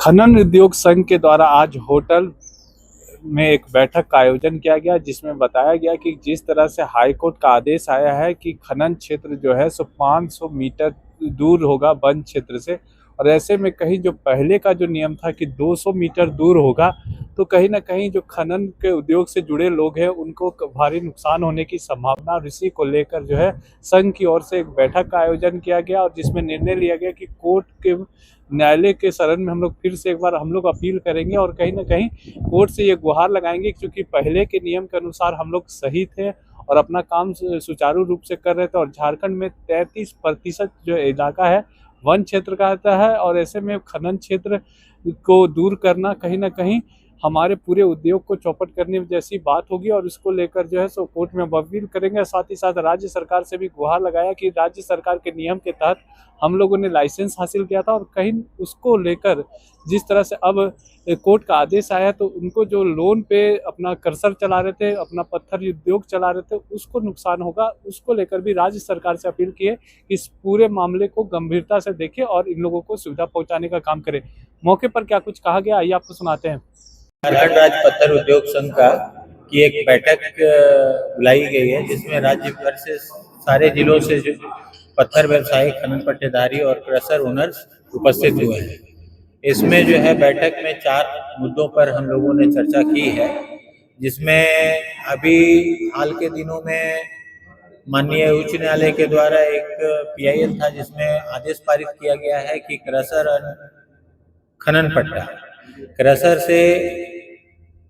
खनन उद्योग संघ के द्वारा आज होटल में एक बैठक का आयोजन किया गया, जिसमें बताया गया कि जिस तरह से हाई कोर्ट का आदेश आया है कि खनन क्षेत्र जो है सो 500 मीटर दूर होगा वन क्षेत्र से, और ऐसे में कहीं जो पहले का जो नियम था कि 200 मीटर दूर होगा, तो कहीं ना कहीं जो खनन के उद्योग से जुड़े लोग हैं उनको भारी नुकसान होने की संभावना, और इसी को लेकर जो है संघ की ओर से एक बैठक का आयोजन किया गया और जिसमें निर्णय लिया गया कि कोर्ट के न्यायालय के शरण में हम लोग फिर से एक बार हम लोग अपील करेंगे और कहीं ना कहीं कोर्ट से ये गुहार लगाएंगे, क्योंकि पहले के नियम के अनुसार हम लोग सही थे और अपना काम सुचारू रूप से कर रहे थे। और झारखंड में 33% जो इलाका है वन क्षेत्र का आता है, और ऐसे में खनन क्षेत्र को दूर करना कहीं ना कहीं हमारे पूरे उद्योग को चौपट करने जैसी बात होगी, और इसको लेकर जो है सो कोर्ट में अपील करेंगे। साथ ही साथ राज्य सरकार से भी गुहार लगाया कि राज्य सरकार के नियम के तहत हम लोगों ने लाइसेंस हासिल किया था, और कहीं उसको लेकर जिस तरह से अब कोर्ट का आदेश आया तो उनको जो लोन पे अपना कर्सर चला रहे थे, अपना पत्थर उद्योग चला रहे थे, उसको नुकसान होगा। उसको लेकर भी राज्य सरकार से अपील की है कि इस पूरे मामले को गंभीरता से देखे और इन लोगों को सुविधा पहुंचाने का काम करे। मौके पर क्या कुछ कहा गया, आइए आपको सुनाते हैं। झारखंड राज्य पत्थर उद्योग संघ की एक बैठक बुलाई गई है, जिसमें राज्य भर से सारे जिलों से जो पत्थर व्यवसायी, खनन पट्टेदारी और क्रशर ओनर्स उपस्थित हुए हैं। इसमें जो है बैठक में 4 मुद्दों पर हम लोगों ने चर्चा की है, जिसमें अभी हाल के दिनों में माननीय उच्च न्यायालय के द्वारा एक PIL था, जिसमें आदेश पारित किया गया है कि क्रशर खनन पट्टा क्रशर से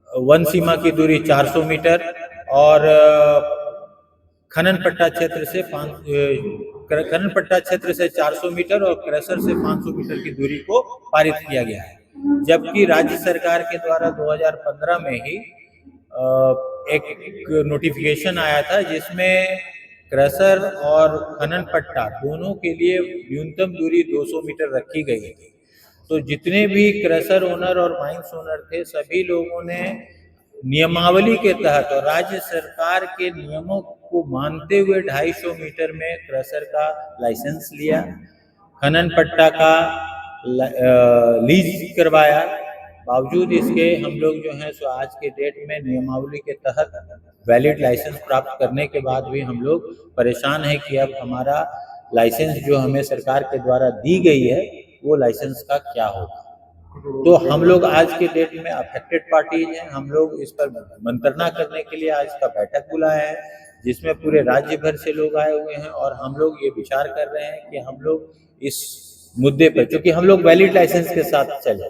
वन सीमा की दूरी 400 मीटर और खनन पट्टा क्षेत्र से 400 मीटर और क्रशर से 500 मीटर की दूरी को पारित किया गया है। जबकि राज्य सरकार के द्वारा 2015 में ही एक नोटिफिकेशन आया था, जिसमें क्रशर और खनन पट्टा दोनों के लिए न्यूनतम दूरी 200 मीटर रखी गई थी। तो जितने भी क्रशर ओनर और माइंस ओनर थे, सभी लोगों ने नियमावली के तहत और राज्य सरकार के नियमों को मानते हुए 250 मीटर में क्रशर का लाइसेंस लिया, खनन पट्टा का लीज करवाया। बावजूद इसके हम लोग जो हैं सो आज के डेट में नियमावली के तहत वैलिड लाइसेंस प्राप्त करने के बाद भी हम लोग परेशान हैं कि अब हमारा लाइसेंस जो हमें सरकार के द्वारा दी गई है वो लाइसेंस का क्या होगा। तो हम लोग आज के डेट में अफेक्टेड पार्टीज हैं, हम लोग इस पर मंत्रणा करने के लिए आज का बैठक बुलाया है, जिसमें पूरे राज्य भर से लोग आए हुए हैं। और हम लोग ये विचार कर रहे हैं कि हम लोग इस मुद्दे पर, क्योंकि हम लोग वैलिड लाइसेंस के साथ चले,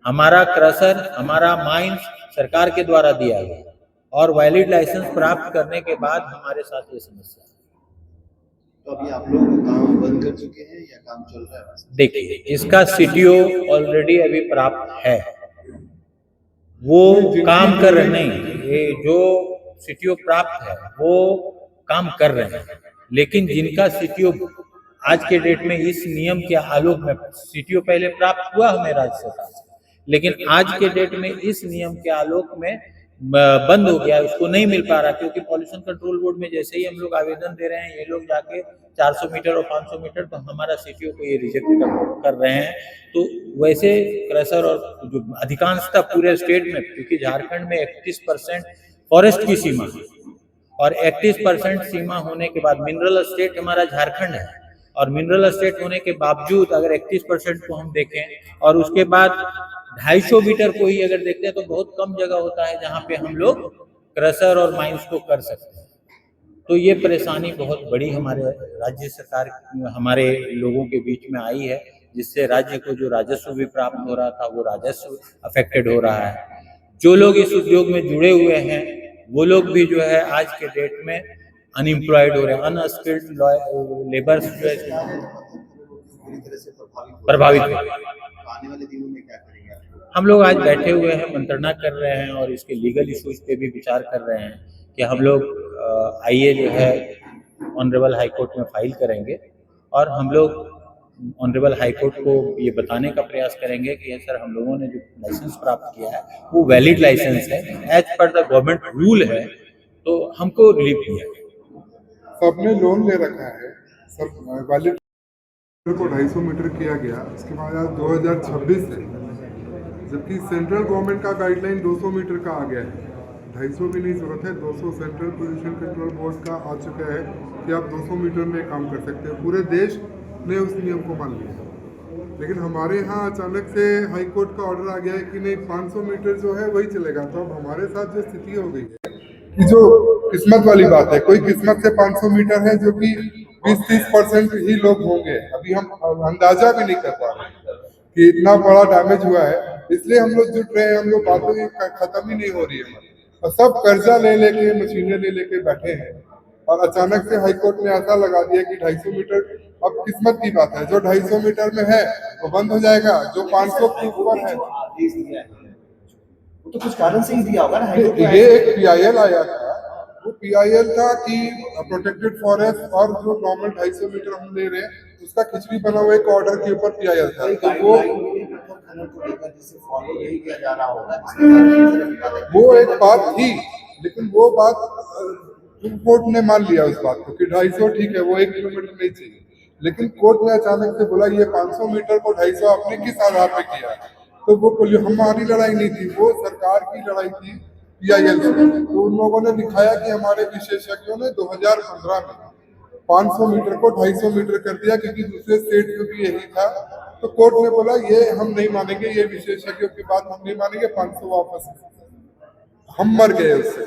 हमारा क्रशर, हमारा माइंस सरकार के द्वारा दिया गया और वैलिड लाइसेंस प्राप्त करने के बाद हमारे साथ ये समस्या। तो अभी आप लोग काम बंद कर चुके हैं या काम चल रहा है? देखिए, इसका CTO ऑलरेडी अभी प्राप्त है, वो काम कर रहे नहीं, ये जो CTO प्राप्त है वो काम कर रहे हैं। लेकिन जिनका CTO आज के डेट में इस नियम के आलोक में, CTO पहले प्राप्त हुआ हमें राज्य सरकार से, लेकिन आज के डेट में इस नियम के आलोक में बंद हो गया, उसको नहीं मिल पा रहा, क्योंकि पॉल्यूशन कंट्रोल बोर्ड में जैसे ही हम लोग आवेदन दे रहे हैं, ये लोग जाके 400 मीटर और 500 मीटर तो हमारा CTO को ये रिजेक्ट कर रहे हैं। तो वैसे क्रशर और जो अधिकांशतः पूरे स्टेट में, क्योंकि झारखंड में 31% फॉरेस्ट की सीमा है और 31% सीमा होने के बाद मिनरल स्टेट हमारा झारखंड है, और मिनरल स्टेट होने के बावजूद अगर 31% को हम देखें और उसके बाद 250 मीटर को ही अगर देखते हैं तो बहुत कम जगह होता है जहाँ पे हम लोग क्रशर और माइंस को कर सकते हैं। तो ये परेशानी बहुत बड़ी हमारे राज्य सरकार, हमारे लोगों के बीच में आई है, जिससे राज्य को जो राजस्व भी प्राप्त हो रहा था वो राजस्व अफेक्टेड हो रहा है। जो लोग इस उद्योग में जुड़े हुए हैं वो लोग भी जो है आज के डेट में अनएम्प्लॉयड हो रहे हैं, अनस्किल्ड लेबर्स जो है प्रभावित हो रहे हैं। आने वाले दिनों में क्या करेंगे? हम लोग आज बैठे हुए हैं, मंत्रणा कर रहे हैं और इसके लीगल इश्यूज पे भी विचार कर रहे हैं कि हम लोग आइए जो है ऑनरेबल हाई कोर्ट में फाइल करेंगे और हम लोग ऑनरेबल हाई कोर्ट को ये बताने का प्रयास करेंगे कि सर, हम लोगों ने जो लाइसेंस प्राप्त किया है वो वैलिड लाइसेंस है, as per the government rule है, तो हमको रिलीफ दिया गया। सबने लोन ले रखा है, सब वैलिड को 250 मीटर किया गया, उसके बाद 2026 से जबकि सेंट्रल गवर्नमेंट का गाइडलाइन 200 मीटर का आ गया है, 250 भी नहीं जरूरत है, 200 सेंट्रल पोल्यूशन कंट्रोल बोर्ड का आ चुका है कि आप 200 मीटर में काम कर सकते हैं। पूरे देश ने उस नियम को मान लिया। लेकिन हमारे यहाँ अचानक से हाई कोर्ट का ऑर्डर आ गया है कि नहीं 500 मीटर जो है वही चलेगा। तो अब हमारे साथ जो स्थिति हो गई है कि जो किस्मत वाली बात है, कोई किस्मत से 500 मीटर है जो कि 20-30% ही लोग होंगे। अभी हम अंदाजा भी नहीं कर पा रहे कि इतना बड़ा डैमेज हुआ है। इसलिए हम लोग जुट रहे हैं, हम लोग बातें खत्म ही नहीं हो रही है और सब कर्जा ले लेके मशीनें ले लेके बैठे हैं। और अचानक से हाईकोर्ट ने ऐसा लगा दिया कि 250 मीटर, अब किस्मत की बात है, जो 250 मीटर में है वो बंद हो जाएगा, जो 500 के ऊपर है आदेश दिया है वो तो कुछ कारण से ही दिया होगा ना। ये एक PIL आया था, वो PIL था कि प्रोटेक्टेड फॉरेस्ट और जो नॉर्मल 250 मीटर हम ले रहे हैं उसका खिचड़ी बना हुआ एक ऑर्डर के ऊपर PIL था। तो वो एक बात थी, लेकिन वो बात कोर्ट ने मान लिया उस बात को कि 250 ठीक है, वो 1 किलोमीटर नहीं चाहिए। लेकिन कोर्ट ने अचानक से बोला ये 500 मीटर को 250 आपने किस आधार पे किया? तो वो हमारी लड़ाई नहीं थी, वो सरकार की लड़ाई थी PIL से। तो उन लोगों ने दिखाया कि हमारे विशेषज्ञों ने 2015 में 500 मीटर को 250 मीटर कर दिया, क्योंकि दूसरे स्टेट में भी यही था। तो कोर्ट ने बोला ये हम नहीं मानेंगे, ये विशेषज्ञों की बात हम नहीं मानेंगे, 500 वापस। हम मर गए उससे।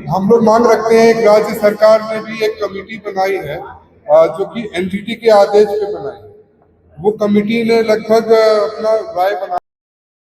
हम लोग मांग रखते हैं, एक राज्य सरकार ने भी एक कमेटी बनाई है जो कि NGT के आदेश पे बनाई है। वो कमेटी ने लगभग अपना राय बना